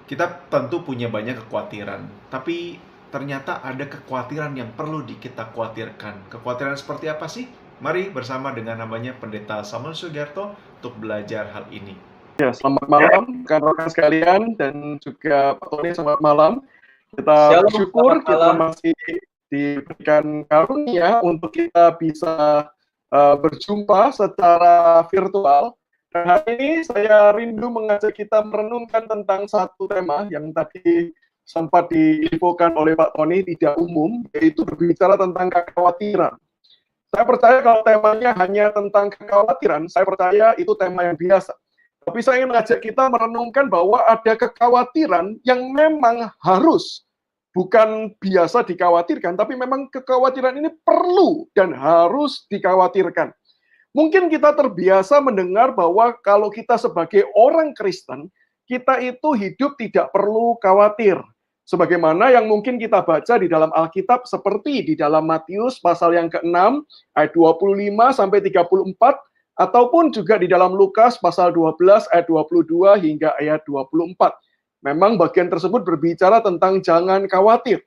Kita tentu punya banyak kekhawatiran, tapi ternyata ada kekhawatiran yang perlu kita khawatirkan. Kekhawatiran seperti apa sih? Mari bersama dengan namanya Pendeta Samuel Sugiarto untuk belajar hal ini. Ya, selamat malam rekan-rekan sekalian dan juga Pak Tony, selamat malam. Kita Shalom, bersyukur selamat kita malam. masih diberikan karunia untuk kita bisa berjumpa secara virtual. Dan hari ini saya rindu mengajak kita merenungkan tentang satu tema yang tadi sempat diinfokan oleh Pak Tony, tidak umum, yaitu berbicara tentang kekhawatiran. Saya percaya kalau temanya hanya tentang kekhawatiran, saya percaya itu tema yang biasa. Tapi saya ingin mengajak kita merenungkan bahwa ada kekhawatiran yang memang harus, bukan biasa dikhawatirkan, tapi memang kekhawatiran ini perlu dan harus dikhawatirkan. Mungkin kita terbiasa mendengar bahwa kalau kita sebagai orang Kristen, kita itu hidup tidak perlu khawatir. Sebagaimana yang mungkin kita baca di dalam Alkitab seperti di dalam Matius pasal yang ke-6 ayat 25 sampai 34, ataupun juga di dalam Lukas pasal 12 ayat 22 hingga ayat 24. Memang bagian tersebut berbicara tentang jangan khawatir.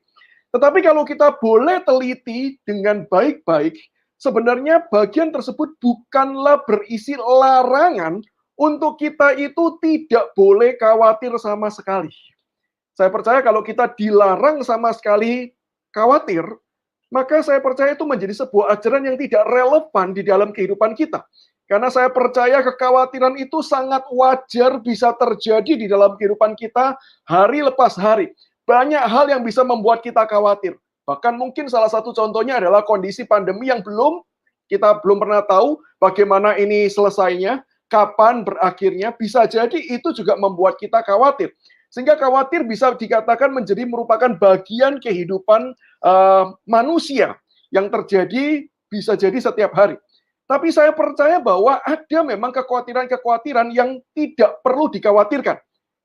Tetapi kalau kita boleh teliti dengan baik-baik, sebenarnya bagian tersebut bukanlah berisi larangan untuk kita itu tidak boleh khawatir sama sekali. Saya percaya kalau kita dilarang sama sekali khawatir, maka saya percaya itu menjadi sebuah ajaran yang tidak relevan di dalam kehidupan kita. Karena saya percaya kekhawatiran itu sangat wajar bisa terjadi di dalam kehidupan kita hari lepas hari. Banyak hal yang bisa membuat kita khawatir. Bahkan mungkin salah satu contohnya adalah kondisi pandemi yang kita belum pernah tahu bagaimana ini selesainya, kapan berakhirnya, bisa jadi itu juga membuat kita khawatir. Sehingga khawatir bisa dikatakan menjadi merupakan bagian kehidupan manusia yang terjadi bisa jadi setiap hari. Tapi saya percaya bahwa ada memang kekhawatiran-kekhawatiran yang tidak perlu dikhawatirkan.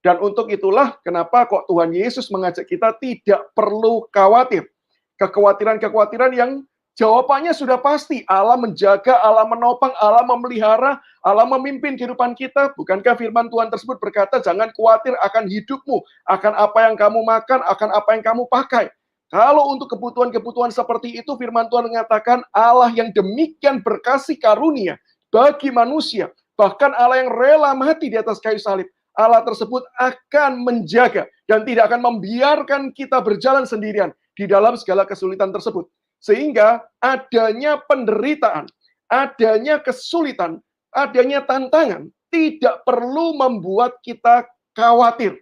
Dan untuk itulah kenapa kok Tuhan Yesus mengajak kita tidak perlu khawatir. Kekhawatiran-kekhawatiran yang jawabannya sudah pasti. Allah menjaga, Allah menopang, Allah memelihara, Allah memimpin kehidupan kita. Bukankah firman Tuhan tersebut berkata, jangan khawatir akan hidupmu, akan apa yang kamu makan, akan apa yang kamu pakai. Kalau untuk kebutuhan-kebutuhan seperti itu, firman Tuhan mengatakan Allah yang demikian berkasih karunia bagi manusia, bahkan Allah yang rela mati di atas kayu salib, Allah tersebut akan menjaga dan tidak akan membiarkan kita berjalan sendirian di dalam segala kesulitan tersebut. Sehingga adanya penderitaan, adanya kesulitan, adanya tantangan, tidak perlu membuat kita khawatir.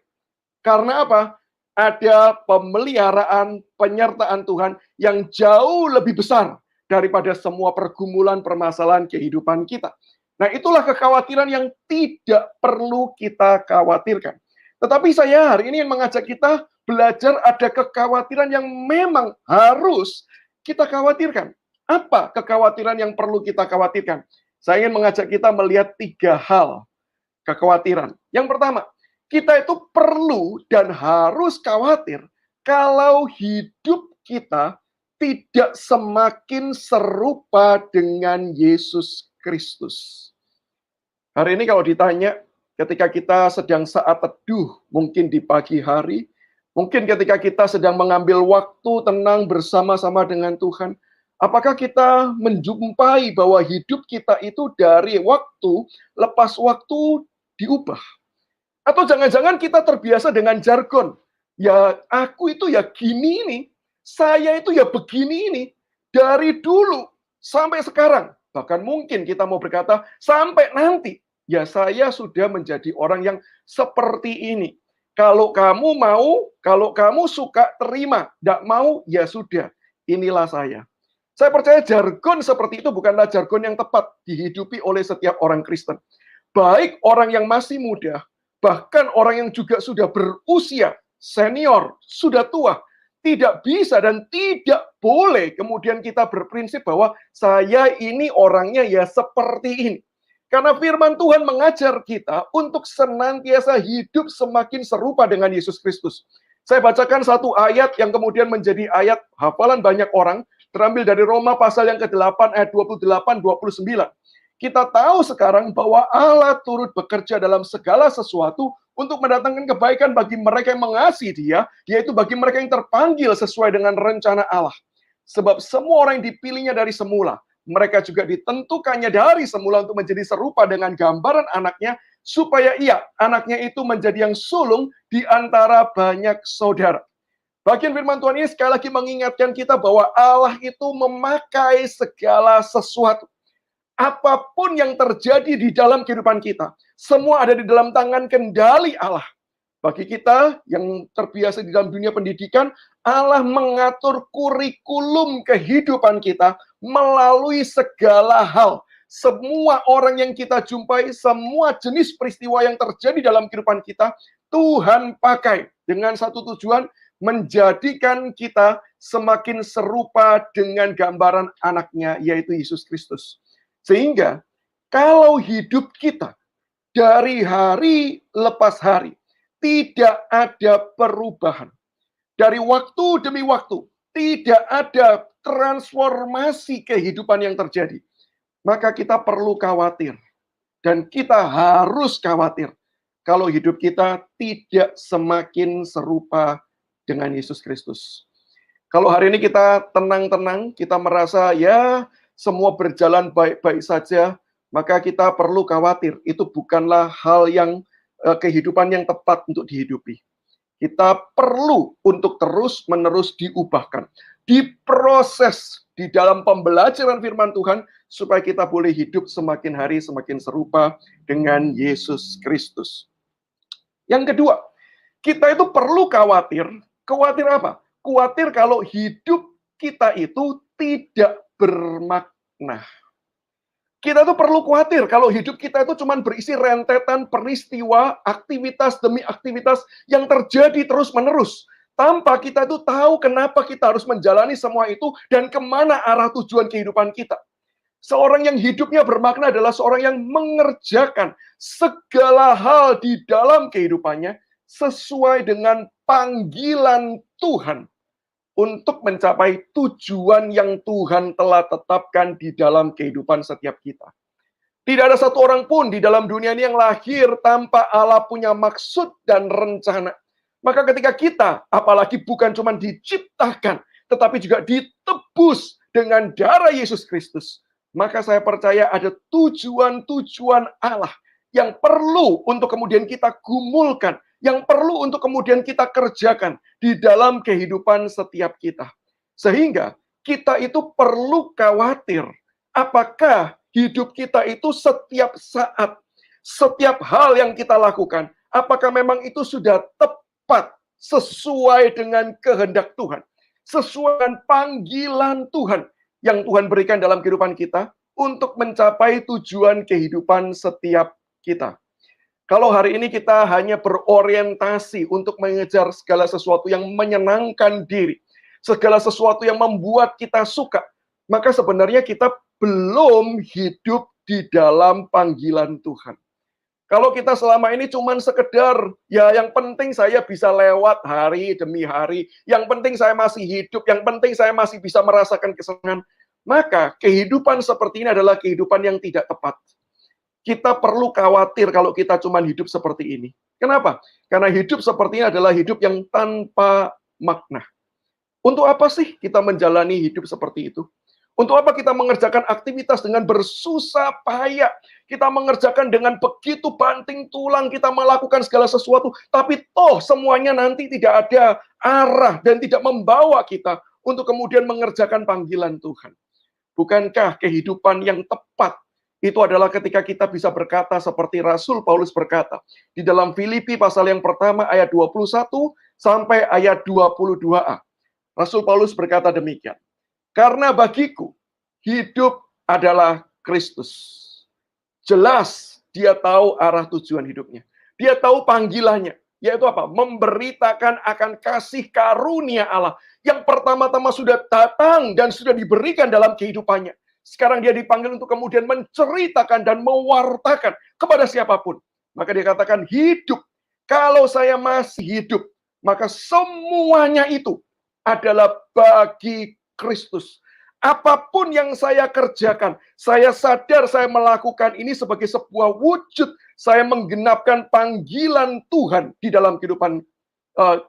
Karena apa? Ada pemeliharaan, penyertaan Tuhan yang jauh lebih besar daripada semua pergumulan permasalahan kehidupan kita. Nah, itulah kekhawatiran yang tidak perlu kita khawatirkan. Tetapi saya hari ini mengajak kita belajar ada kekhawatiran yang memang harus kita khawatirkan. Apa kekhawatiran yang perlu kita khawatirkan? Saya ingin mengajak kita melihat 3 hal kekhawatiran. Yang pertama, kita itu perlu dan harus khawatir kalau hidup kita tidak semakin serupa dengan Yesus Kristus. Hari ini kalau ditanya, ketika kita sedang saat teduh, mungkin di pagi hari, mungkin ketika kita sedang mengambil waktu tenang bersama-sama dengan Tuhan, apakah kita menjumpai bahwa hidup kita itu dari waktu lepas waktu diubah? Atau jangan-jangan kita terbiasa dengan jargon. Ya, aku itu ya gini ini. Saya itu ya begini ini. Dari dulu sampai sekarang. Bahkan mungkin kita mau berkata, sampai nanti. Ya, saya sudah menjadi orang yang seperti ini. Kalau kamu mau, kalau kamu suka, terima. Tidak mau, ya sudah. Inilah saya. Saya percaya jargon seperti itu bukanlah jargon yang tepat dihidupi oleh setiap orang Kristen. Baik orang yang masih muda, bahkan orang yang juga sudah berusia, senior, sudah tua, tidak bisa dan tidak boleh kemudian kita berprinsip bahwa saya ini orangnya ya seperti ini. Karena firman Tuhan mengajar kita untuk senantiasa hidup semakin serupa dengan Yesus Kristus. Saya bacakan satu ayat yang kemudian menjadi ayat hafalan banyak orang, terambil dari Roma pasal yang ke-8 ayat 28-29. Kita tahu sekarang bahwa Allah turut bekerja dalam segala sesuatu untuk mendatangkan kebaikan bagi mereka yang mengasihi Dia, yaitu bagi mereka yang terpanggil sesuai dengan rencana Allah. Sebab semua orang yang dipilihnya dari semula, mereka juga ditentukannya dari semula untuk menjadi serupa dengan gambaran anaknya, supaya ia, anaknya itu menjadi yang sulung di antara banyak saudara. Bagian firman Tuhan ini sekali lagi mengingatkan kita bahwa Allah itu memakai segala sesuatu. Apapun yang terjadi di dalam kehidupan kita, semua ada di dalam tangan kendali Allah. Bagi kita yang terbiasa di dalam dunia pendidikan, Allah mengatur kurikulum kehidupan kita melalui segala hal. Semua orang yang kita jumpai, semua jenis peristiwa yang terjadi dalam kehidupan kita, Tuhan pakai dengan satu tujuan, menjadikan kita semakin serupa dengan gambaran anaknya, yaitu Yesus Kristus. Sehingga, kalau hidup kita dari hari lepas hari, tidak ada perubahan. Dari waktu demi waktu, tidak ada transformasi kehidupan yang terjadi. Maka kita perlu khawatir. Dan kita harus khawatir kalau hidup kita tidak semakin serupa dengan Yesus Kristus. Kalau hari ini kita tenang-tenang, kita merasa ya semua berjalan baik-baik saja, maka kita perlu khawatir. Itu bukanlah hal yang kehidupan yang tepat untuk dihidupi. Kita perlu untuk terus-menerus diubahkan, diproses di dalam pembelajaran firman Tuhan, supaya kita boleh hidup semakin hari semakin serupa dengan Yesus Kristus. Yang kedua, kita itu perlu khawatir. Khawatir apa? Khawatir kalau hidup kita itu tidak bermakna. Kita tuh perlu khawatir kalau hidup kita itu cuma berisi rentetan peristiwa, aktivitas demi aktivitas yang terjadi terus-menerus. Tanpa kita itu tahu kenapa kita harus menjalani semua itu dan kemana arah tujuan kehidupan kita. Seorang yang hidupnya bermakna adalah seorang yang mengerjakan segala hal di dalam kehidupannya sesuai dengan panggilan Tuhan untuk mencapai tujuan yang Tuhan telah tetapkan di dalam kehidupan setiap kita. Tidak ada satu orang pun di dalam dunia ini yang lahir tanpa Allah punya maksud dan rencana. Maka ketika kita, apalagi bukan cuma diciptakan, tetapi juga ditebus dengan darah Yesus Kristus, maka saya percaya ada tujuan-tujuan Allah yang perlu untuk kemudian kita gumulkan, yang perlu untuk kemudian kita kerjakan di dalam kehidupan setiap kita. Sehingga kita itu perlu khawatir, apakah hidup kita itu setiap saat, setiap hal yang kita lakukan, apakah memang itu sudah tepat sesuai dengan kehendak Tuhan, sesuai dengan panggilan Tuhan yang Tuhan berikan dalam kehidupan kita untuk mencapai tujuan kehidupan setiap kita. Kalau hari ini kita hanya berorientasi untuk mengejar segala sesuatu yang menyenangkan diri, segala sesuatu yang membuat kita suka, maka sebenarnya kita belum hidup di dalam panggilan Tuhan. Kalau kita selama ini cuma sekedar, ya yang penting saya bisa lewat hari demi hari, yang penting saya masih hidup, yang penting saya masih bisa merasakan kesenangan, maka kehidupan seperti ini adalah kehidupan yang tidak tepat. Kita perlu khawatir kalau kita cuma hidup seperti ini. Kenapa? Karena hidup seperti ini adalah hidup yang tanpa makna. Untuk apa sih kita menjalani hidup seperti itu? Untuk apa kita mengerjakan aktivitas dengan bersusah payah? Kita mengerjakan dengan begitu banting tulang, kita melakukan segala sesuatu, tapi toh semuanya nanti tidak ada arah dan tidak membawa kita untuk kemudian mengerjakan panggilan Tuhan. Bukankah kehidupan yang tepat itu adalah ketika kita bisa berkata seperti Rasul Paulus berkata di dalam Filipi pasal yang pertama ayat 21 sampai ayat 22a. Rasul Paulus berkata demikian. Karena bagiku hidup adalah Kristus. Jelas dia tahu arah tujuan hidupnya. Dia tahu panggilannya. Yaitu apa? Memberitakan akan kasih karunia Allah yang pertama-tama sudah datang dan sudah diberikan dalam kehidupannya. Sekarang dia dipanggil untuk kemudian menceritakan dan mewartakan kepada siapapun. Maka dia katakan hidup. Kalau saya masih hidup, maka semuanya itu adalah bagi Kristus. Apapun yang saya kerjakan, saya sadar saya melakukan ini sebagai sebuah wujud Saya menggenapkan panggilan Tuhan di dalam kehidupan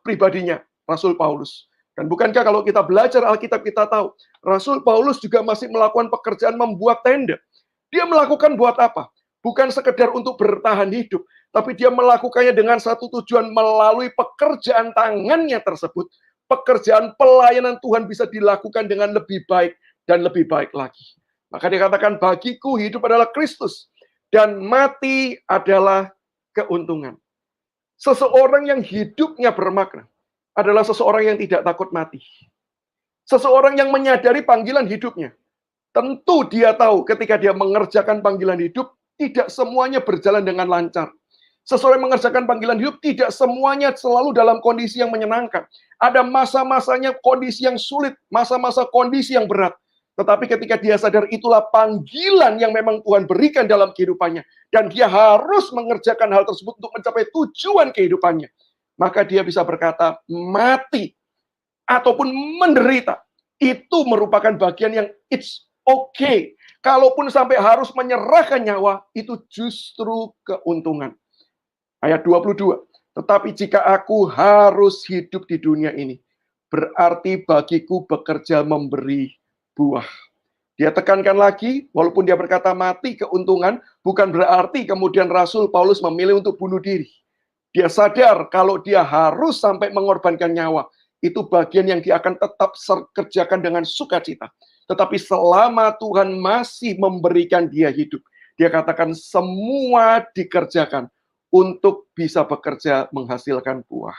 pribadinya, Rasul Paulus. Dan bukankah kalau kita belajar Alkitab kita tahu, Rasul Paulus juga masih melakukan pekerjaan membuat tenda. Dia melakukan buat apa? Bukan sekedar untuk bertahan hidup, tapi dia melakukannya dengan satu tujuan melalui pekerjaan tangannya tersebut. Pekerjaan pelayanan Tuhan bisa dilakukan dengan lebih baik dan lebih baik lagi. Maka dia katakan, bagiku hidup adalah Kristus dan mati adalah keuntungan. Seseorang yang hidupnya bermakna adalah seseorang yang tidak takut mati. Seseorang yang menyadari panggilan hidupnya. Tentu dia tahu ketika dia mengerjakan panggilan hidup, tidak semuanya berjalan dengan lancar. Seseorang yang mengerjakan panggilan hidup, tidak semuanya selalu dalam kondisi yang menyenangkan. Ada masa-masanya kondisi yang sulit, masa-masa kondisi yang berat. Tetapi ketika dia sadar itulah panggilan yang memang Tuhan berikan dalam kehidupannya. Dan dia harus mengerjakan hal tersebut untuk mencapai tujuan kehidupannya. Maka dia bisa berkata, mati ataupun menderita, itu merupakan bagian yang it's okay. Kalaupun sampai harus menyerahkan nyawa, itu justru keuntungan. Ayat 22, tetapi jika aku harus hidup di dunia ini, berarti bagiku bekerja memberi buah. Dia tekankan lagi, walaupun dia berkata mati keuntungan, bukan berarti kemudian Rasul Paulus memilih untuk bunuh diri. Dia sadar kalau dia harus sampai mengorbankan nyawa, itu bagian yang dia akan tetap kerjakan dengan sukacita. Tetapi selama Tuhan masih memberikan dia hidup, dia katakan semua dikerjakan untuk bisa bekerja menghasilkan buah.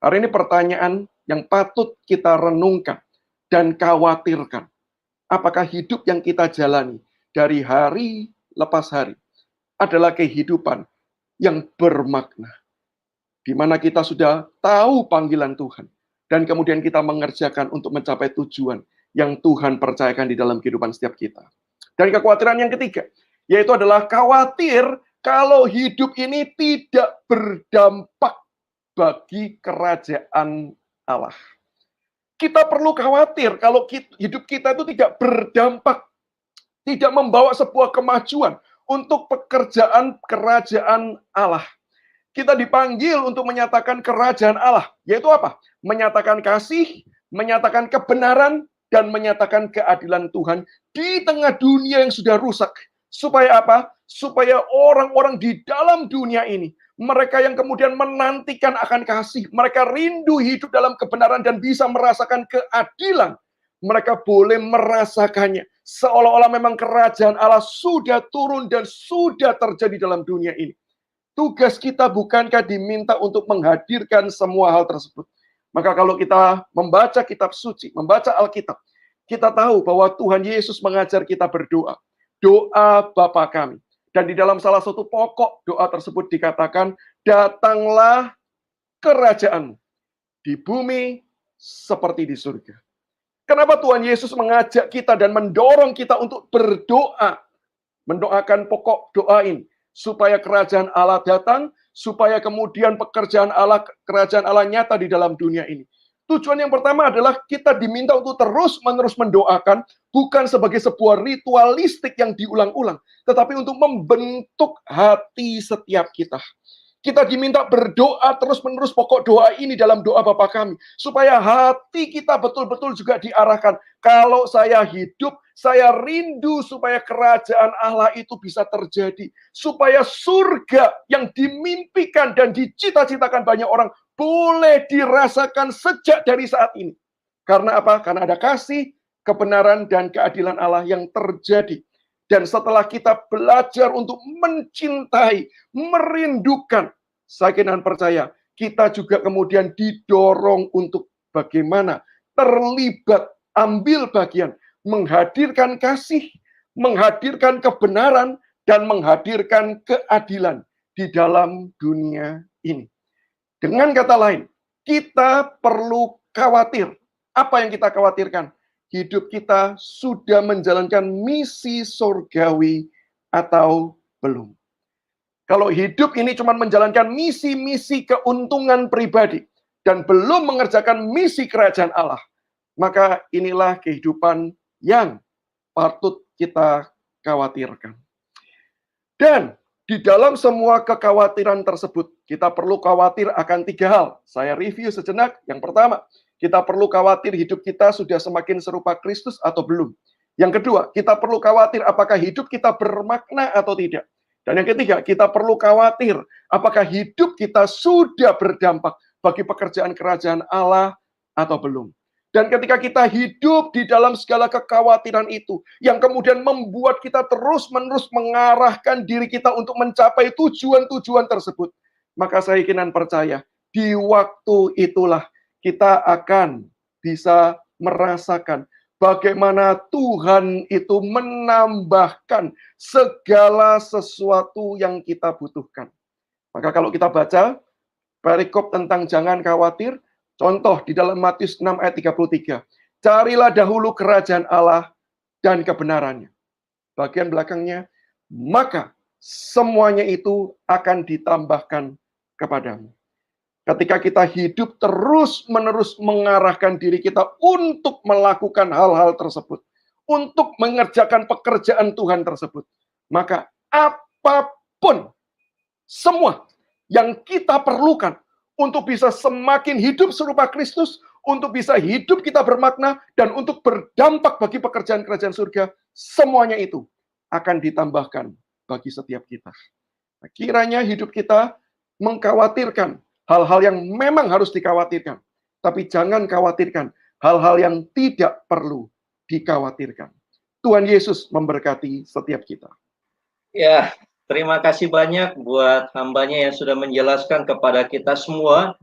Hari ini pertanyaan yang patut kita renungkan dan khawatirkan. Apakah hidup yang kita jalani dari hari lepas hari adalah kehidupan yang bermakna? Di mana kita sudah tahu panggilan Tuhan, dan kemudian kita mengerjakan untuk mencapai tujuan yang Tuhan percayakan di dalam kehidupan setiap kita. Dan kekhawatiran yang ketiga, yaitu adalah khawatir kalau hidup ini tidak berdampak bagi kerajaan Allah. Kita perlu khawatir kalau hidup kita itu tidak berdampak, tidak membawa sebuah kemajuan untuk pekerjaan kerajaan Allah. Kita dipanggil untuk menyatakan kerajaan Allah, yaitu apa? Menyatakan kasih, menyatakan kebenaran, dan menyatakan keadilan Tuhan di tengah dunia yang sudah rusak. Supaya apa? Supaya orang-orang di dalam dunia ini, mereka yang kemudian menantikan akan kasih, mereka rindu hidup dalam kebenaran dan bisa merasakan keadilan, mereka boleh merasakannya. Seolah-olah memang kerajaan Allah sudah turun dan sudah terjadi dalam dunia ini. Tugas kita bukankah diminta untuk menghadirkan semua hal tersebut? Maka kalau kita membaca kitab suci, membaca Alkitab, kita tahu bahwa Tuhan Yesus mengajar kita berdoa. Doa Bapa kami. Dan di dalam salah satu pokok doa tersebut dikatakan, datanglah kerajaan di bumi seperti di surga. Kenapa Tuhan Yesus mengajak kita dan mendorong kita untuk berdoa? Mendoakan pokok doa ini. Supaya kerajaan Allah datang, supaya kemudian pekerjaan Allah, kerajaan Allah nyata di dalam dunia ini. Tujuan yang pertama adalah kita diminta untuk terus-menerus mendoakan, bukan sebagai sebuah ritualistik yang diulang-ulang, tetapi untuk membentuk hati setiap kita. Kita diminta berdoa terus-menerus pokok doa ini dalam doa Bapa kami. Supaya hati kita betul-betul juga diarahkan. Kalau saya hidup, saya rindu supaya kerajaan Allah itu bisa terjadi. Supaya surga yang dimimpikan dan dicita-citakan banyak orang boleh dirasakan sejak dari saat ini. Karena apa? Karena ada kasih, kebenaran, dan keadilan Allah yang terjadi. Dan setelah kita belajar untuk mencintai, merindukan, saya dan percaya, kita juga kemudian didorong untuk bagaimana terlibat, ambil bagian, menghadirkan kasih, menghadirkan kebenaran, dan menghadirkan keadilan di dalam dunia ini. Dengan kata lain, kita perlu khawatir. Apa yang kita khawatirkan? Hidup kita sudah menjalankan misi surgawi atau belum. Kalau hidup ini cuma menjalankan misi-misi keuntungan pribadi dan belum mengerjakan misi kerajaan Allah, maka inilah kehidupan yang patut kita khawatirkan. Dan Di dalam semua kekhawatiran tersebut, kita perlu khawatir akan 3 hal. Saya review sejenak. Yang pertama, kita perlu khawatir hidup kita sudah semakin serupa Kristus atau belum. Yang kedua, kita perlu khawatir apakah hidup kita bermakna atau tidak. Dan yang ketiga, kita perlu khawatir apakah hidup kita sudah berdampak bagi pekerjaan kerajaan Allah atau belum. Dan ketika kita hidup di dalam segala kekhawatiran itu, yang kemudian membuat kita terus-menerus mengarahkan diri kita untuk mencapai tujuan-tujuan tersebut, maka saya yakin percaya, di waktu itulah kita akan bisa merasakan bagaimana Tuhan itu menambahkan segala sesuatu yang kita butuhkan. Maka kalau kita baca perikop tentang jangan khawatir, contoh di dalam Matius 6 ayat 33. Carilah dahulu kerajaan Allah dan kebenarannya. Bagian belakangnya, maka semuanya itu akan ditambahkan kepadamu. Ketika kita hidup terus-menerus mengarahkan diri kita untuk melakukan hal-hal tersebut, untuk mengerjakan pekerjaan Tuhan tersebut, maka apapun, semua yang kita perlukan untuk bisa semakin hidup serupa Kristus, untuk bisa hidup kita bermakna, dan untuk berdampak bagi pekerjaan kerajaan surga, semuanya itu akan ditambahkan bagi setiap kita. Nah, kiranya hidup kita mengkhawatirkan hal-hal yang memang harus dikhawatirkan, tapi jangan khawatirkan hal-hal yang tidak perlu dikhawatirkan. Tuhan Yesus memberkati setiap kita. Ya, terima kasih banyak buat hambanya yang sudah menjelaskan kepada kita semua,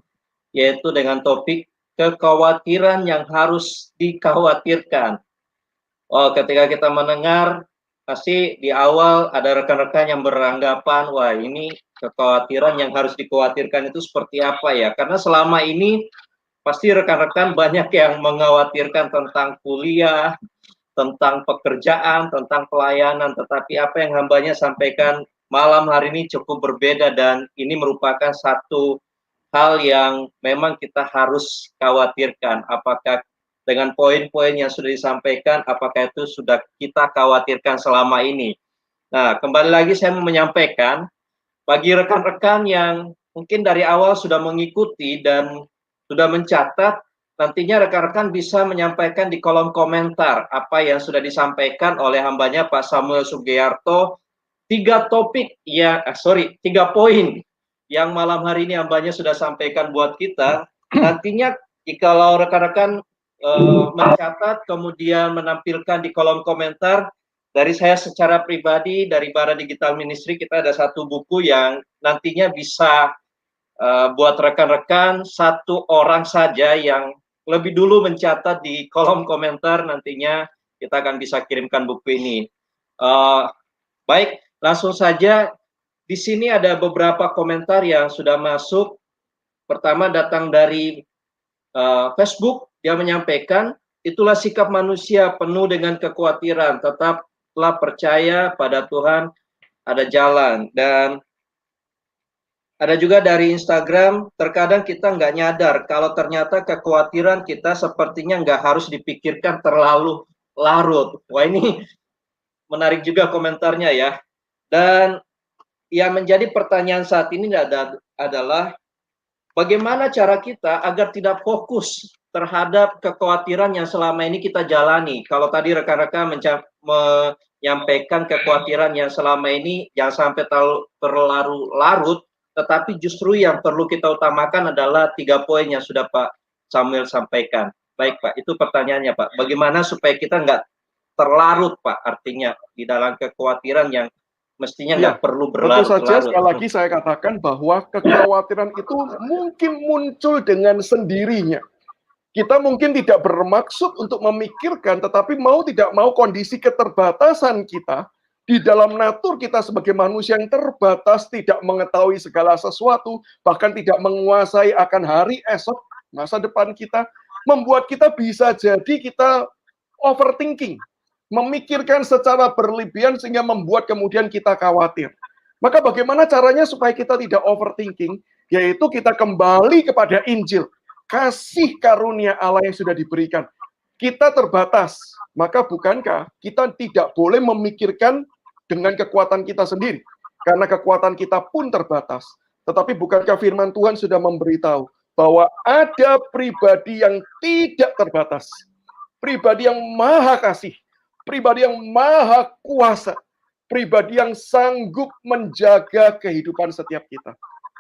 yaitu dengan topik kekhawatiran yang harus dikhawatirkan. Oh, ketika kita mendengar, pasti di awal ada rekan-rekan yang beranggapan, wah ini kekhawatiran yang harus dikhawatirkan itu seperti apa ya? Karena selama ini pasti rekan-rekan banyak yang mengkhawatirkan tentang kuliah, tentang pekerjaan, tentang pelayanan, tetapi apa yang hambanya sampaikan malam hari ini cukup berbeda, dan ini merupakan satu hal yang memang kita harus khawatirkan. Apakah dengan poin-poin yang sudah disampaikan, apakah itu sudah kita khawatirkan selama ini? Nah, kembali lagi saya mau menyampaikan, bagi rekan-rekan yang mungkin dari awal sudah mengikuti dan sudah mencatat, nantinya rekan-rekan bisa menyampaikan di kolom komentar apa yang sudah disampaikan oleh hambanya Pak Samuel Sugiarto. 3 poin yang malam hari ini hambanya sudah sampaikan buat kita. Nantinya jikalau rekan-rekan mencatat kemudian menampilkan di kolom komentar, dari saya secara pribadi, dari Bara Digital Ministry, kita ada satu buku yang nantinya bisa buat rekan-rekan 1 orang saja yang lebih dulu mencatat di kolom komentar, nantinya kita akan bisa kirimkan buku ini. Baik, langsung saja. Di sini ada beberapa komentar yang sudah masuk. Pertama datang dari Facebook, dia menyampaikan, itulah sikap manusia penuh dengan kekhawatiran, tetaplah percaya pada Tuhan, ada jalan. Dan ada juga dari Instagram, terkadang kita nggak nyadar kalau ternyata kekhawatiran kita sepertinya nggak harus dipikirkan terlalu larut. Wah, ini menarik juga komentarnya ya. Dan yang menjadi pertanyaan saat ini adalah bagaimana cara kita agar tidak fokus terhadap kekhawatiran yang selama ini kita jalani. Kalau tadi rekan-rekan menyampaikan kekhawatiran yang selama ini jangan sampai terlalu larut, tetapi justru yang perlu kita utamakan adalah 3 poin yang sudah Pak Samuel sampaikan. Baik Pak, itu pertanyaannya Pak. Bagaimana supaya kita nggak terlarut Pak, artinya di dalam kekhawatiran yang mestinya nggak perlu berlarut-larut. Tentu saja sekali lagi saya katakan bahwa kekhawatiran itu mungkin muncul dengan sendirinya. Kita mungkin tidak bermaksud untuk memikirkan, tetapi mau tidak mau kondisi keterbatasan kita di dalam natur kita sebagai manusia yang terbatas, tidak mengetahui segala sesuatu, bahkan tidak menguasai akan hari esok, masa depan kita, membuat kita bisa jadi kita overthinking, memikirkan secara berlebihan sehingga membuat kemudian kita khawatir. Maka bagaimana caranya supaya kita tidak overthinking? Yaitu kita kembali kepada Injil, kasih karunia Allah yang sudah diberikan. Kita terbatas, maka bukankah kita tidak boleh memikirkan dengan kekuatan kita sendiri? karena kekuatan kita pun terbatas. Tetapi bukankah firman Tuhan sudah memberitahu bahwa ada pribadi yang tidak terbatas, pribadi yang maha kasih, pribadi yang maha kuasa, pribadi yang sanggup menjaga kehidupan setiap kita.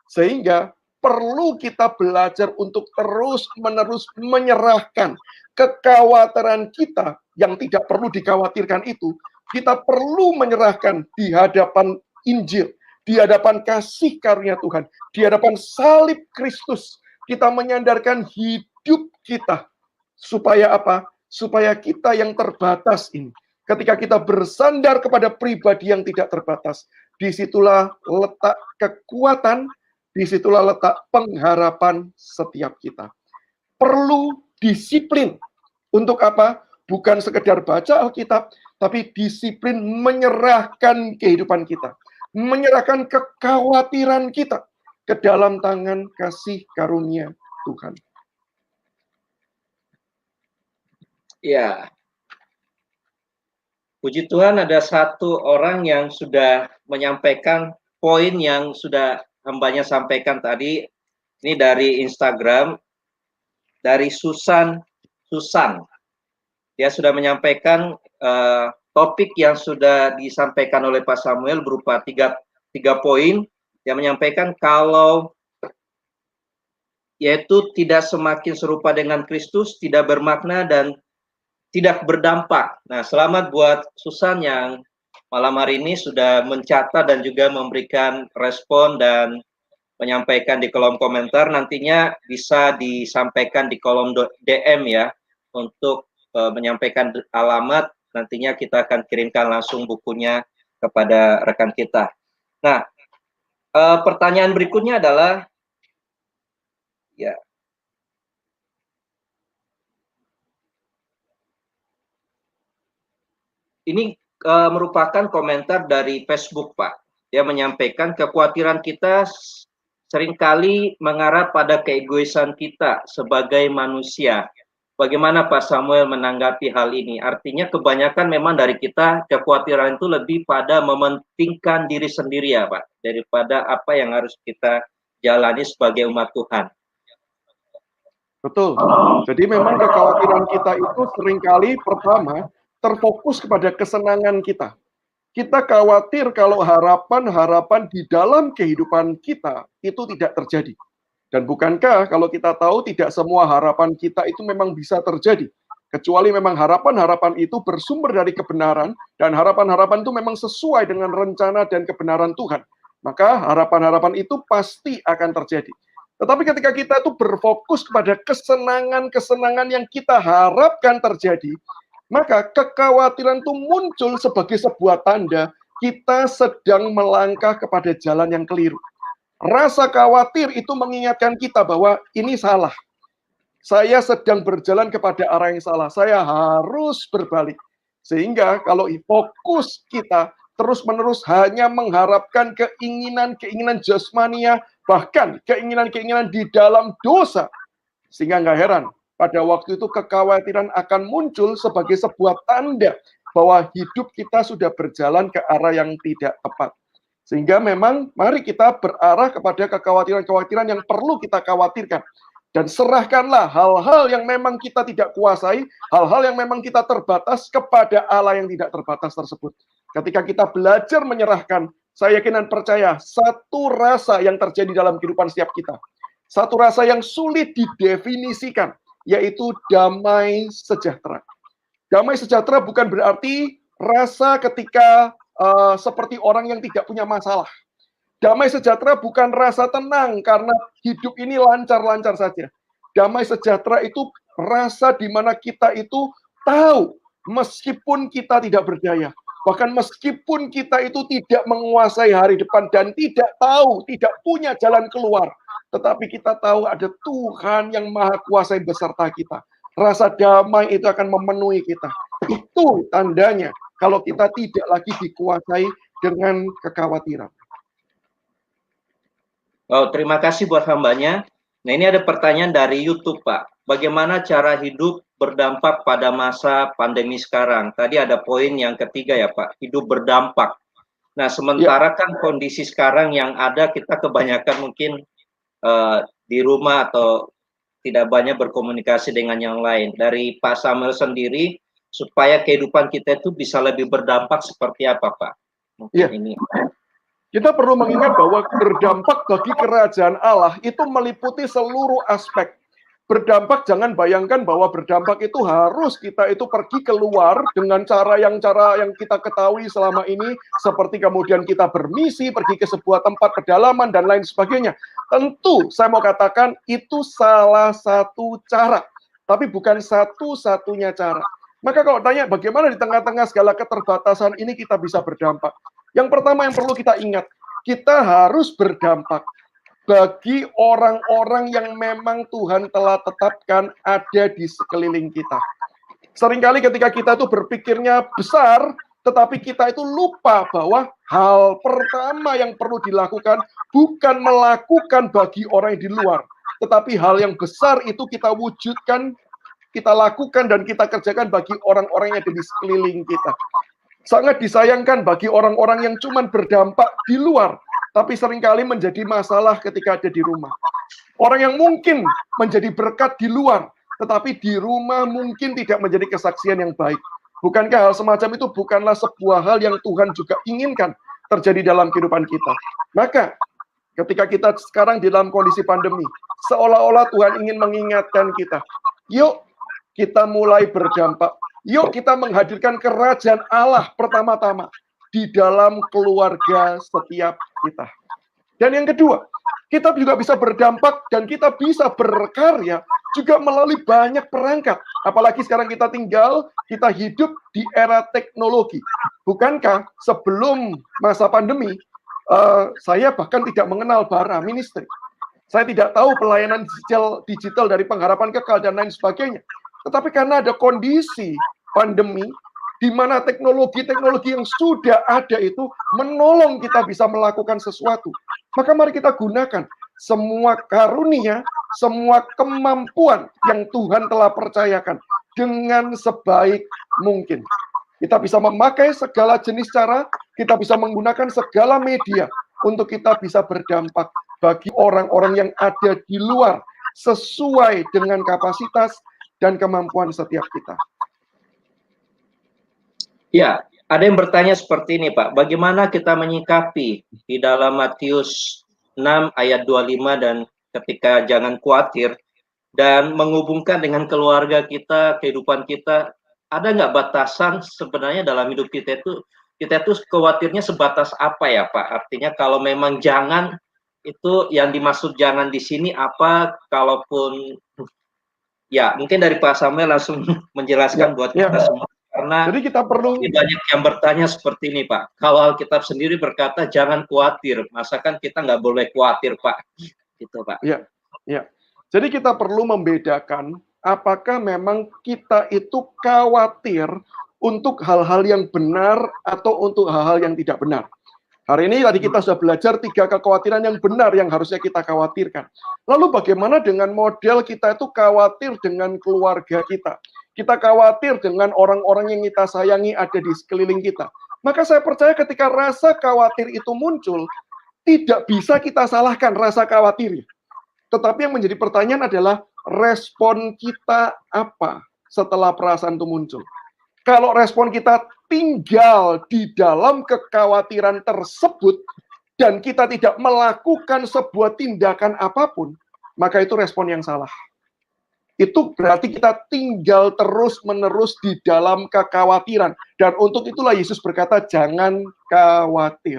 Sehingga perlu kita belajar untuk terus-menerus menyerahkan kekhawatiran kita yang tidak perlu dikhawatirkan itu. Kita perlu menyerahkan di hadapan Injil, di hadapan kasih karunia Tuhan, di hadapan salib Kristus. Kita menyandarkan hidup kita. Supaya apa? Supaya kita yang terbatas ini, ketika kita bersandar kepada pribadi yang tidak terbatas, disitulah letak kekuatan, disitulah letak pengharapan setiap kita. Perlu disiplin. Untuk apa? Bukan sekedar baca Alkitab, tapi disiplin menyerahkan kehidupan kita. Menyerahkan kekhawatiran kita ke dalam tangan kasih karunia Tuhan. Ya, puji Tuhan ada satu orang yang sudah menyampaikan poin yang sudah hambanya sampaikan tadi. Ini dari Instagram, dari Susan. Dia sudah menyampaikan topik yang sudah disampaikan oleh Pak Samuel berupa tiga poin. Dia menyampaikan kalau yaitu tidak semakin serupa dengan Kristus, tidak bermakna dan tidak berdampak. Nah, selamat buat Susan yang malam hari ini sudah mencatat dan juga memberikan respon dan menyampaikan di kolom komentar. Nantinya bisa disampaikan di kolom DM ya, untuk menyampaikan alamat. Nantinya kita akan kirimkan langsung bukunya kepada rekan kita. Nah, pertanyaan berikutnya adalah, ya, ini merupakan komentar dari Facebook, Pak. Dia menyampaikan kekhawatiran kita seringkali mengarah pada keegoisan kita sebagai manusia. Bagaimana Pak Samuel menanggapi hal ini? Artinya kebanyakan memang dari kita kekhawatiran itu lebih pada mementingkan diri sendiri ya Pak, daripada apa yang harus kita jalani sebagai umat Tuhan. Betul. Jadi memang kekhawatiran kita itu seringkali pertama terfokus kepada kesenangan kita. Kita khawatir kalau harapan-harapan di dalam kehidupan kita itu tidak terjadi. Dan bukankah kalau kita tahu tidak semua harapan kita itu memang bisa terjadi. Kecuali memang harapan-harapan itu bersumber dari kebenaran, dan harapan-harapan itu memang sesuai dengan rencana dan kebenaran Tuhan. Maka harapan-harapan itu pasti akan terjadi. Tetapi ketika kita itu berfokus kepada kesenangan-kesenangan yang kita harapkan terjadi, maka kekhawatiran itu muncul sebagai sebuah tanda kita sedang melangkah kepada jalan yang keliru. Rasa khawatir itu mengingatkan kita bahwa ini salah. Saya sedang berjalan kepada arah yang salah. Saya harus berbalik. Sehingga kalau fokus kita terus-menerus hanya mengharapkan keinginan-keinginan jasmania, bahkan keinginan-keinginan di dalam dosa, sehingga nggak heran pada waktu itu kekhawatiran akan muncul sebagai sebuah tanda bahwa hidup kita sudah berjalan ke arah yang tidak tepat. Sehingga memang mari kita berarah kepada kekhawatiran-kekhawatiran yang perlu kita khawatirkan. Dan serahkanlah hal-hal yang memang kita tidak kuasai, hal-hal yang memang kita terbatas kepada Allah yang tidak terbatas tersebut. Ketika kita belajar menyerahkan, saya yakin dan percaya, satu rasa yang terjadi dalam kehidupan setiap kita. Satu rasa yang sulit didefinisikan, yaitu damai sejahtera. Damai sejahtera bukan berarti rasa ketika seperti orang yang tidak punya masalah. Damai sejahtera bukan rasa tenang karena hidup ini lancar-lancar saja. Damai sejahtera itu rasa di mana kita itu tahu meskipun kita tidak berdaya. Bahkan meskipun kita itu tidak menguasai hari depan dan tidak tahu, tidak punya jalan keluar. Tetapi kita tahu ada Tuhan yang maha kuasa beserta kita. Rasa damai itu akan memenuhi kita. Itu tandanya kalau kita tidak lagi dikuasai dengan kekhawatiran. Oh, terima kasih buat hambanya. Nah, ini ada pertanyaan dari YouTube, Pak. Bagaimana cara hidup berdampak pada masa pandemi sekarang? Tadi ada poin yang ketiga ya, Pak. Hidup berdampak. Nah, sementara kan kondisi sekarang yang ada kita kebanyakan mungkin di rumah atau tidak banyak berkomunikasi dengan yang lain. Dari Pak Samuel sendiri, supaya kehidupan kita itu bisa lebih berdampak seperti apa, Pak? Mungkin ini. Kita perlu mengingat bahwa berdampak bagi kerajaan Allah itu meliputi seluruh aspek. Berdampak, jangan bayangkan bahwa berdampak itu harus kita itu pergi keluar dengan cara yang kita ketahui selama ini, seperti kemudian kita bermisi, pergi ke sebuah tempat pedalaman dan lain sebagainya. Tentu saya mau katakan itu salah satu cara, tapi bukan satu-satunya cara. Maka kalau tanya bagaimana di tengah-tengah segala keterbatasan ini kita bisa berdampak. Yang pertama yang perlu kita ingat, kita harus berdampak bagi orang-orang yang memang Tuhan telah tetapkan ada di sekeliling kita. Seringkali ketika kita itu berpikirnya besar, tetapi kita itu lupa bahwa hal pertama yang perlu dilakukan bukan melakukan bagi orang yang di luar, tetapi hal yang besar itu kita wujudkan, kita lakukan dan kita kerjakan bagi orang-orang yang ada di sekeliling kita. Sangat disayangkan bagi orang-orang yang cuma berdampak di luar, tapi seringkali menjadi masalah ketika ada di rumah. Orang yang mungkin menjadi berkat di luar, tetapi di rumah mungkin tidak menjadi kesaksian yang baik. Bukankah hal semacam itu bukanlah sebuah hal yang Tuhan juga inginkan terjadi dalam kehidupan kita? Maka ketika kita sekarang di dalam kondisi pandemi, seolah-olah Tuhan ingin mengingatkan kita, yuk kita mulai berdampak. Yuk kita menghadirkan kerajaan Allah pertama-tama di dalam keluarga setiap kita. Dan yang kedua, kita juga bisa berdampak dan kita bisa berkarya juga melalui banyak perangkat. Apalagi sekarang kita hidup di era teknologi. Bukankah sebelum masa pandemi, saya bahkan tidak mengenal bara ministry. Saya tidak tahu pelayanan digital dari Pengharapan Kekal dan lain sebagainya. Tetapi karena ada kondisi pandemi, di mana teknologi-teknologi yang sudah ada itu menolong kita bisa melakukan sesuatu. Maka mari kita gunakan semua karunia, semua kemampuan yang Tuhan telah percayakan dengan sebaik mungkin. Kita bisa memakai segala jenis cara, kita bisa menggunakan segala media untuk kita bisa berdampak bagi orang-orang yang ada di luar sesuai dengan kapasitas dan kemampuan setiap kita. Ya, ada yang bertanya seperti ini, Pak. Bagaimana kita menyikapi di dalam Matius 6 ayat 25 dan ketika jangan khawatir dan menghubungkan dengan keluarga kita, kehidupan kita, ada nggak batasan sebenarnya dalam hidup kita itu khawatirnya sebatas apa ya, Pak? Artinya kalau memang jangan itu yang dimaksud jangan di sini apa, kalaupun ya mungkin dari Pak Samuel langsung menjelaskan buat kita semua. Karena jadi kita perlu banyak yang bertanya seperti ini, Pak. Kalau Alkitab sendiri berkata jangan khawatir, masakan kita nggak boleh khawatir, Pak? Gitu, Pak. Ya. Jadi kita perlu membedakan apakah memang kita itu khawatir untuk hal-hal yang benar atau untuk hal-hal yang tidak benar. Hari ini tadi kita sudah belajar 3 kekhawatiran yang benar yang harusnya kita khawatirkan. Lalu bagaimana dengan model kita itu khawatir dengan keluarga kita? Kita khawatir dengan orang-orang yang kita sayangi ada di sekeliling kita. Maka saya percaya ketika rasa khawatir itu muncul, tidak bisa kita salahkan rasa khawatir. Tetapi yang menjadi pertanyaan adalah respon kita apa setelah perasaan itu muncul. Kalau respon kita tinggal di dalam kekhawatiran tersebut dan kita tidak melakukan sebuah tindakan apapun, maka itu respon yang salah. Itu berarti kita tinggal terus-menerus di dalam kekhawatiran. Dan untuk itulah Yesus berkata, jangan khawatir.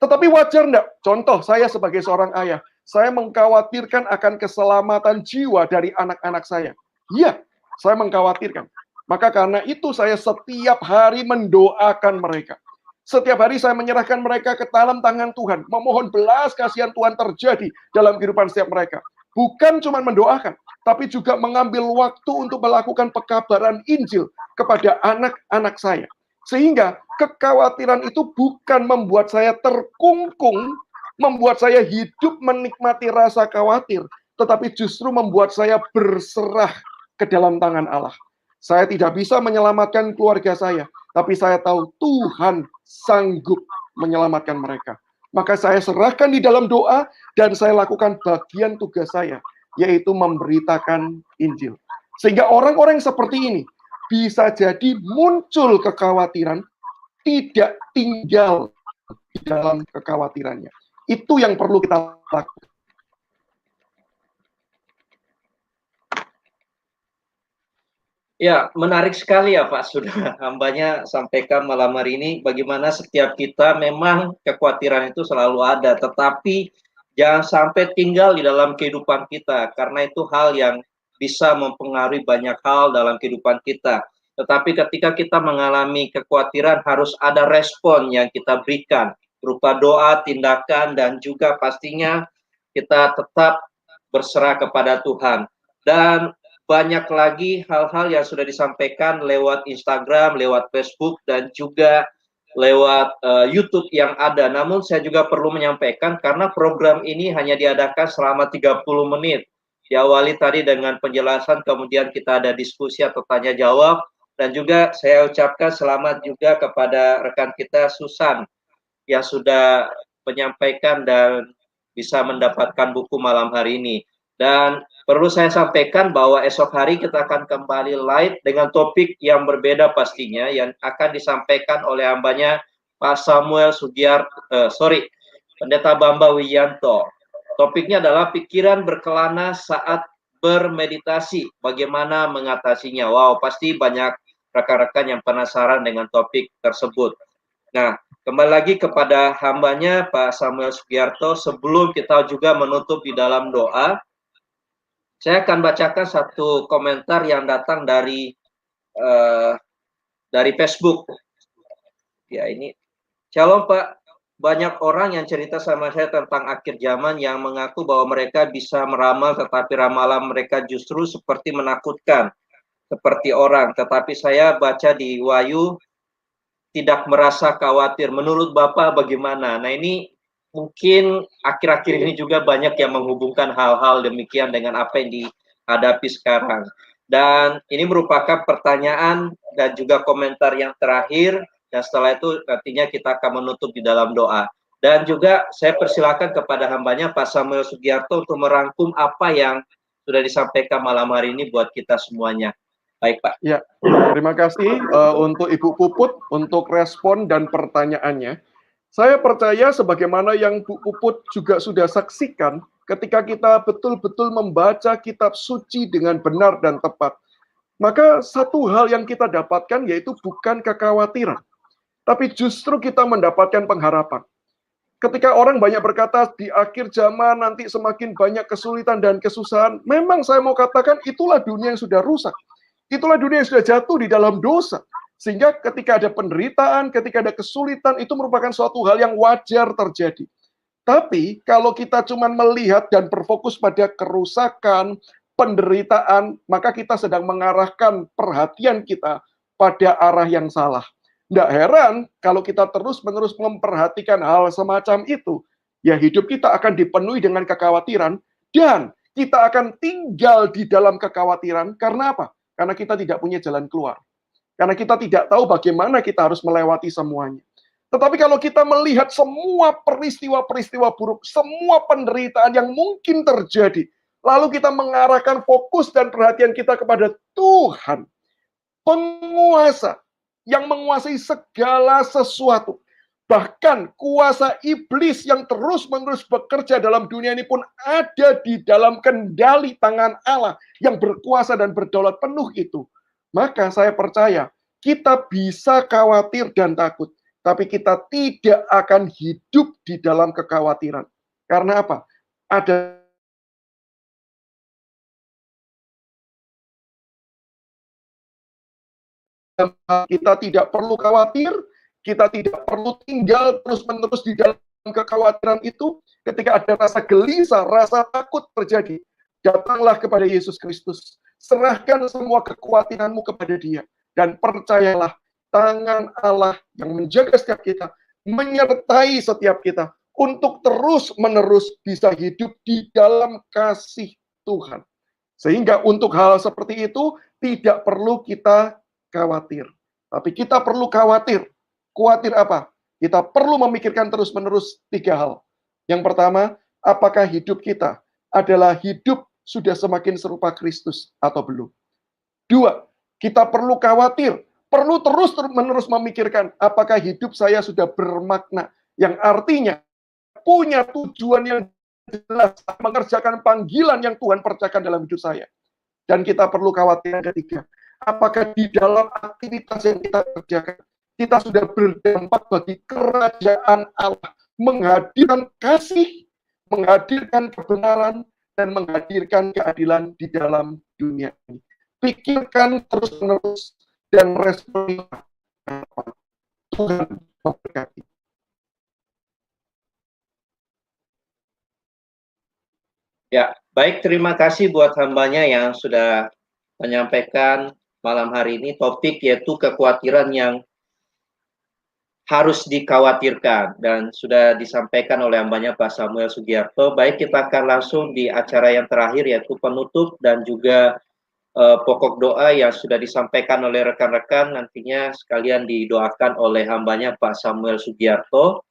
Tetapi wajar enggak? Contoh, saya sebagai seorang ayah, saya mengkhawatirkan akan keselamatan jiwa dari anak-anak saya. Iya, saya mengkhawatirkan. Maka karena itu saya setiap hari mendoakan mereka. Setiap hari saya menyerahkan mereka ke dalam tangan Tuhan. Memohon belas kasihan Tuhan terjadi dalam kehidupan setiap mereka. Bukan cuma mendoakan, tapi juga mengambil waktu untuk melakukan pekabaran Injil kepada anak-anak saya. Sehingga kekhawatiran itu bukan membuat saya terkungkung, membuat saya hidup menikmati rasa khawatir, tetapi justru membuat saya berserah ke dalam tangan Allah. Saya tidak bisa menyelamatkan keluarga saya, tapi saya tahu Tuhan sanggup menyelamatkan mereka. Maka saya serahkan di dalam doa dan saya lakukan bagian tugas saya, yaitu memberitakan Injil. Sehingga orang-orang seperti ini bisa jadi muncul kekhawatiran, tidak tinggal di dalam kekhawatirannya. Itu yang perlu kita lakukan. Ya, menarik sekali ya Pak, sudah hambanya sampaikan malam hari ini bagaimana setiap kita memang kekhawatiran itu selalu ada, tetapi jangan sampai tinggal di dalam kehidupan kita, karena itu hal yang bisa mempengaruhi banyak hal dalam kehidupan kita. Tetapi ketika kita mengalami kekhawatiran harus ada respon yang kita berikan, berupa doa, tindakan, dan juga pastinya kita tetap berserah kepada Tuhan. Dan banyak lagi hal-hal yang sudah disampaikan lewat Instagram, lewat Facebook, dan juga lewat YouTube yang ada. Namun saya juga perlu menyampaikan karena program ini hanya diadakan selama 30 menit. Diawali tadi dengan penjelasan, kemudian kita ada diskusi atau tanya jawab, dan juga saya ucapkan selamat juga kepada rekan kita Susan yang sudah menyampaikan dan bisa mendapatkan buku malam hari ini. Dan perlu saya sampaikan bahwa esok hari kita akan kembali live dengan topik yang berbeda pastinya, yang akan disampaikan oleh hambanya Pak Samuel Pendeta Bamba Wiyanto. Topiknya adalah pikiran berkelana saat bermeditasi, bagaimana mengatasinya. Wow, pasti banyak rekan-rekan yang penasaran dengan topik tersebut. Nah, kembali lagi kepada hambanya Pak Samuel Sugiarto, sebelum kita juga menutup di dalam doa, saya akan bacakan satu komentar yang datang dari Facebook. Ya, ini. Shalom Pak, banyak orang yang cerita sama saya tentang akhir zaman yang mengaku bahwa mereka bisa meramal, tetapi ramalan mereka justru seperti menakutkan, seperti orang. Tetapi saya baca di Wahyu, tidak merasa khawatir. Menurut Bapak bagaimana? Nah, ini mungkin akhir-akhir ini juga banyak yang menghubungkan hal-hal demikian dengan apa yang dihadapi sekarang. Dan ini merupakan pertanyaan dan juga komentar yang terakhir, dan setelah itu nantinya kita akan menutup di dalam doa. Dan juga saya persilakan kepada hambanya Pak Samuel Sugiarto untuk merangkum apa yang sudah disampaikan malam hari ini buat kita semuanya. Baik Pak. Ya, terima kasih untuk Ibu Puput untuk respon dan pertanyaannya. Saya percaya sebagaimana yang Bu Puput juga sudah saksikan, ketika kita betul-betul membaca kitab suci dengan benar dan tepat, maka satu hal yang kita dapatkan yaitu bukan kekhawatiran, tapi justru kita mendapatkan pengharapan. Ketika orang banyak berkata di akhir zaman nanti semakin banyak kesulitan dan kesusahan, memang saya mau katakan itulah dunia yang sudah rusak. Itulah dunia yang sudah jatuh di dalam dosa. Sehingga ketika ada penderitaan, ketika ada kesulitan, itu merupakan suatu hal yang wajar terjadi. Tapi kalau kita cuma melihat dan berfokus pada kerusakan, penderitaan, maka kita sedang mengarahkan perhatian kita pada arah yang salah. Tidak heran kalau kita terus-menerus memperhatikan hal semacam itu, ya hidup kita akan dipenuhi dengan kekhawatiran, dan kita akan tinggal di dalam kekhawatiran. Karena apa? Karena kita tidak punya jalan keluar. Karena kita tidak tahu bagaimana kita harus melewati semuanya. Tetapi kalau kita melihat semua peristiwa-peristiwa buruk, semua penderitaan yang mungkin terjadi, lalu kita mengarahkan fokus dan perhatian kita kepada Tuhan, penguasa yang menguasai segala sesuatu. Bahkan kuasa iblis yang terus-menerus bekerja dalam dunia ini pun ada di dalam kendali tangan Allah yang berkuasa dan berdaulat penuh itu. Maka saya percaya kita bisa khawatir dan takut, tapi kita tidak akan hidup di dalam kekhawatiran. Karena apa? Ada kita tidak perlu khawatir, kita tidak perlu tinggal terus-menerus di dalam kekhawatiran itu. Ketika ada rasa gelisah, rasa takut terjadi, datanglah kepada Yesus Kristus. Serahkan semua kekhawatiranmu kepada Dia. Dan percayalah, tangan Allah yang menjaga setiap kita, menyertai setiap kita, untuk terus-menerus bisa hidup di dalam kasih Tuhan. Sehingga untuk hal seperti itu, tidak perlu kita khawatir. Tapi kita perlu khawatir. Khawatir apa? kita perlu memikirkan terus-menerus 3 hal. Yang pertama, apakah hidup kita adalah hidup sudah semakin serupa Kristus atau belum? 2, kita perlu khawatir, perlu terus-menerus memikirkan apakah hidup saya sudah bermakna, yang artinya punya tujuan yang jelas, mengerjakan panggilan yang Tuhan percayakan dalam hidup saya. Dan kita perlu khawatir yang ketiga, apakah di dalam aktivitas yang kita kerjakan, kita sudah berdampak bagi kerajaan Allah, menghadirkan kasih, menghadirkan kebenaran, dan menghadirkan keadilan di dalam dunia ini. Pikirkan terus-menerus dan respon Tuhan memberkati. Ya, baik, terima kasih buat hambanya yang sudah menyampaikan malam hari ini topik yaitu kekhawatiran yang harus dikhawatirkan dan sudah disampaikan oleh hambanya Pak Samuel Sugiarto. Baik, kita akan langsung di acara yang terakhir yaitu penutup dan juga pokok doa yang sudah disampaikan oleh rekan-rekan nantinya sekalian didoakan oleh hambanya Pak Samuel Sugiarto.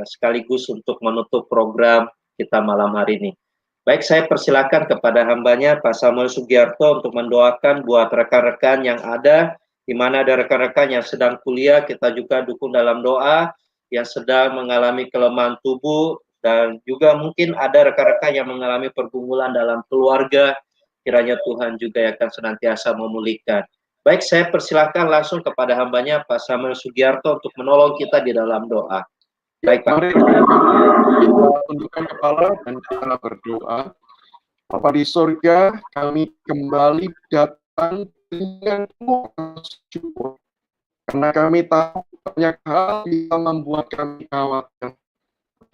Sekaligus untuk menutup program kita malam hari ini. Baik, saya persilakan kepada hambanya Pak Samuel Sugiarto untuk mendoakan buat rekan-rekan yang ada, di mana ada rekan-rekan yang sedang kuliah, kita juga dukung dalam doa, yang sedang mengalami kelemahan tubuh, dan juga mungkin ada rekan-rekan yang mengalami pergumulan dalam keluarga, kiranya Tuhan juga akan senantiasa memulihkan. Baik, saya persilahkan langsung kepada hambanya Pak Samuel Sugiarto untuk menolong kita di dalam doa. Baik, Pak. Mari kita tundukkan kepala dan kita berdoa. Bapa di surga, kami kembali datang dengan penuh syukur. Karena kami tahu banyak hal yang membuat kami khawatir.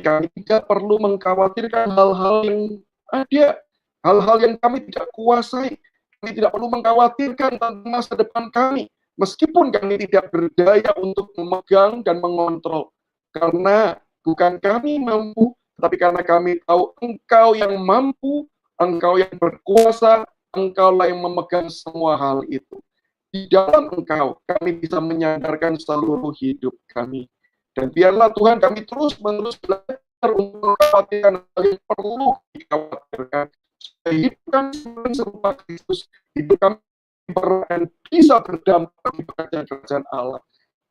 Kami tidak perlu mengkhawatirkan hal-hal yang ada, hal-hal yang kami tidak kuasai. Kami tidak perlu mengkhawatirkan tentang masa depan kami, meskipun kami tidak berdaya untuk memegang dan mengontrol. Karena bukan kami mampu, tapi karena kami tahu Engkau yang mampu, Engkau yang berkuasa, Engkau yang memegang semua hal itu. Di dalam Engkau, kami bisa menyandarkan seluruh hidup kami. Dan biarlah Tuhan kami terus-menerus belajar untuk mengkhawatirkan hal yang perlu dikhawatirkan. Hidup kami serupa Kristus, hidup kami bisa berdampak di kerajaan Allah.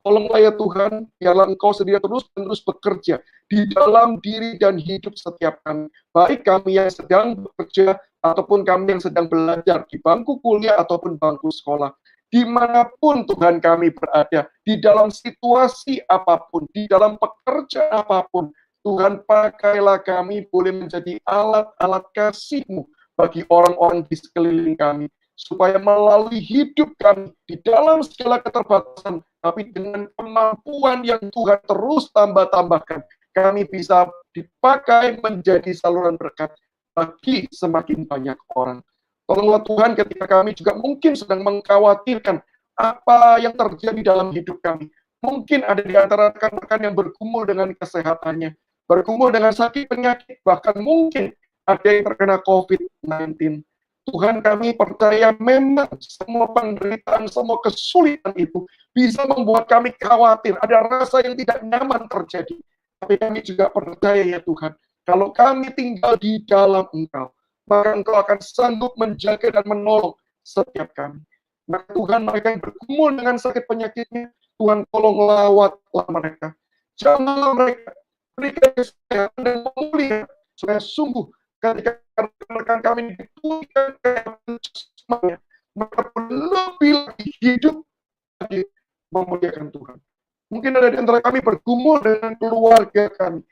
Tolonglah ya Tuhan, biarlah Engkau sedia terus-menerus bekerja di dalam diri dan hidup setiap kami. Baik kami yang sedang bekerja, ataupun kami yang sedang belajar di bangku kuliah ataupun bangku sekolah. Dimanapun Tuhan kami berada, di dalam situasi apapun, di dalam pekerjaan apapun, Tuhan pakailah kami boleh menjadi alat-alat kasih-Mu bagi orang-orang di sekeliling kami, supaya melalui hidup kami di dalam segala keterbatasan, tapi dengan kemampuan yang Tuhan terus tambah-tambahkan, kami bisa dipakai menjadi saluran berkat bagi semakin banyak orang. Tolonglah Tuhan ketika kami juga mungkin sedang mengkhawatirkan apa yang terjadi dalam hidup kami. Mungkin ada di antara rekan-rekan yang bergumul dengan kesehatannya, bergumul dengan sakit penyakit, bahkan mungkin ada yang terkena COVID-19. Tuhan kami percaya memang semua penderitaan, semua kesulitan itu bisa membuat kami khawatir, ada rasa yang tidak nyaman terjadi. Tapi kami juga percaya ya Tuhan, kalau kami tinggal di dalam Engkau, maka Engkau akan sanggup menjaga dan menolong setiap kami. Maka Tuhan, mereka yang bergumul dengan sakit penyakitnya, Tuhan tolong lawatlah mereka. Janganlah mereka berikan kesehatan dan pemulihan, supaya sungguh ketika rekan kami dipulihkan semuanya, mereka pun lebih lagi hidup lagi memuliakan Tuhan. Mungkin ada di antara kami bergumul dengan keluarga kami,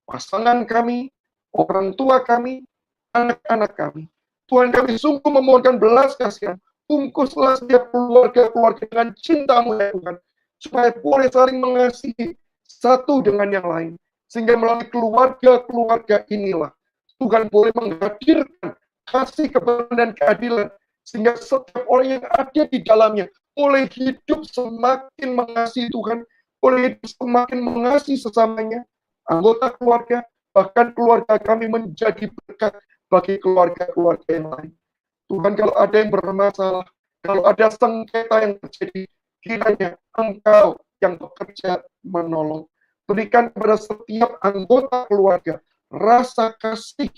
pasangan kami, orang tua kami, anak-anak kami. Tuhan, kami sungguh memohonkan belas kasihan. Bungkuslah setiap keluarga-keluarga dengan cinta-Mu ya Tuhan, supaya boleh saling mengasihi satu dengan yang lain. Sehingga melalui keluarga-keluarga inilah Tuhan boleh menghadirkan kasih, kebenaran, dan keadilan. Sehingga setiap orang yang ada di dalamnya boleh hidup semakin mengasihi Tuhan, boleh hidup semakin mengasihi sesamanya, anggota keluarga, bahkan keluarga kami menjadi berkat bagi keluarga-keluarga yang lain. Tuhan, kalau ada yang bermasalah, kalau ada sengketa yang terjadi, kiranya Engkau yang bekerja menolong. Berikan kepada setiap anggota keluarga rasa kasih,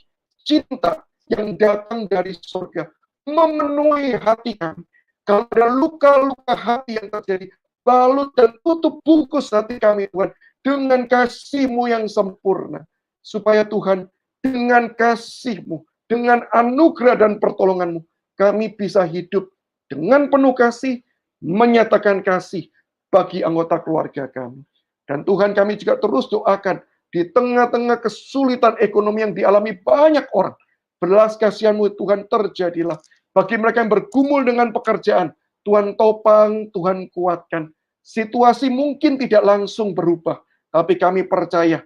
cinta yang datang dari surga, memenuhi hati kami. Kalau ada luka-luka hati yang terjadi, balut dan tutup bungkus hati kami, Tuhan, dengan kasih-Mu yang sempurna. Supaya Tuhan, dengan kasih-Mu, dengan anugerah dan pertolongan-Mu, kami bisa hidup dengan penuh kasih, menyatakan kasih bagi anggota keluarga kami. Dan Tuhan, kami juga terus doakan di tengah-tengah kesulitan ekonomi yang dialami banyak orang, belas kasihan-Mu Tuhan terjadilah. Bagi mereka yang bergumul dengan pekerjaan, Tuhan topang, Tuhan kuatkan. Situasi mungkin tidak langsung berubah, tapi kami percaya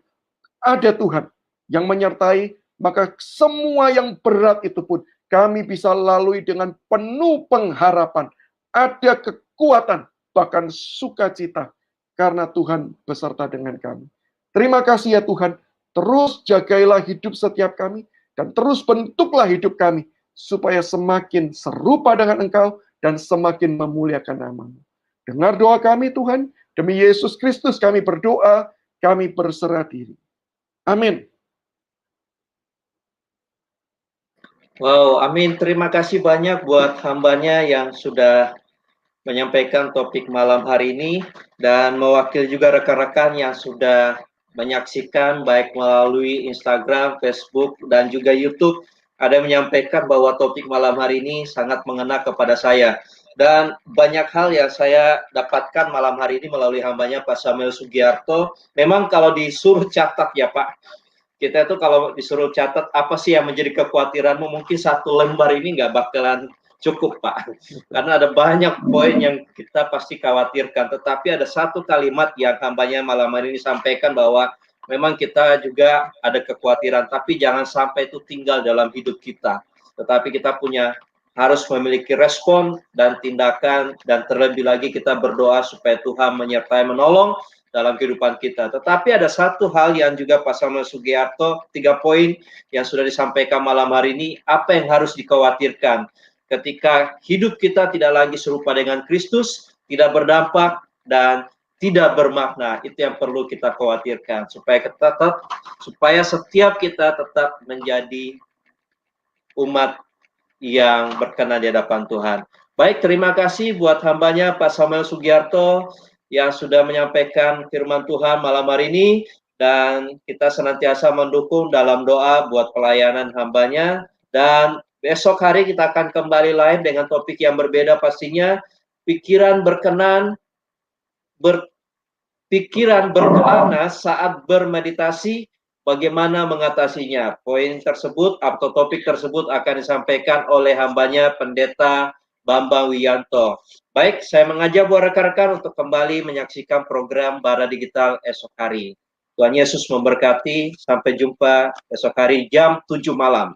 ada Tuhan yang menyertai, maka semua yang berat itu pun kami bisa lalui dengan penuh pengharapan. Ada kekuatan, bahkan sukacita, karena Tuhan beserta dengan kami. Terima kasih ya Tuhan, terus jagailah hidup setiap kami, dan terus bentuklah hidup kami, supaya semakin serupa dengan Engkau, dan semakin memuliakan nama-Mu. Dengar doa kami Tuhan, demi Yesus Kristus kami berdoa, kami berserah diri. Amin. Wow, amin. Terima kasih banyak buat hambanya yang sudah menyampaikan topik malam hari ini, dan mewakili juga rekan-rekan yang sudah menyaksikan baik melalui Instagram, Facebook, dan juga YouTube. Ada yang menyampaikan bahwa topik malam hari ini sangat mengena kepada saya. Dan banyak hal yang saya dapatkan malam hari ini melalui hambanya Pak Samuel Sugiarto. Memang kalau disuruh catat ya Pak, kita itu kalau disuruh catat apa sih yang menjadi kekhawatiranmu, mungkin satu lembar ini nggak bakalan cukup Pak, karena ada banyak poin yang kita pasti khawatirkan. Tetapi ada satu kalimat yang hambanya malam hari ini sampaikan, bahwa memang kita juga ada kekhawatiran, tapi jangan sampai itu tinggal dalam hidup kita. Tetapi kita harus memiliki respon dan tindakan, dan terlebih lagi kita berdoa supaya Tuhan menyertai menolong dalam kehidupan kita. Tetapi ada satu hal yang juga Pak Samuel Sugiarto, 3 poin yang sudah disampaikan malam hari ini, apa yang harus dikhawatirkan ketika hidup kita tidak lagi serupa dengan Kristus, tidak berdampak, dan tidak bermakna. Itu yang perlu kita khawatirkan, supaya setiap kita tetap menjadi umat yang berkenan di hadapan Tuhan. Baik, terima kasih buat hambanya Pak Samuel Sugiarto yang sudah menyampaikan firman Tuhan malam hari ini, dan kita senantiasa mendukung dalam doa buat pelayanan hambanya. Dan besok hari kita akan kembali live dengan topik yang berbeda pastinya, pikiran berkenan, berpikiran berkelana saat bermeditasi, bagaimana mengatasinya. Poin tersebut atau topik tersebut akan disampaikan oleh hambanya Pendeta Bambang Wiyanto. Baik, saya mengajak buat rekan-rekan untuk kembali menyaksikan program Bara Digital esok hari. Tuhan Yesus memberkati, sampai jumpa esok hari jam 7 malam.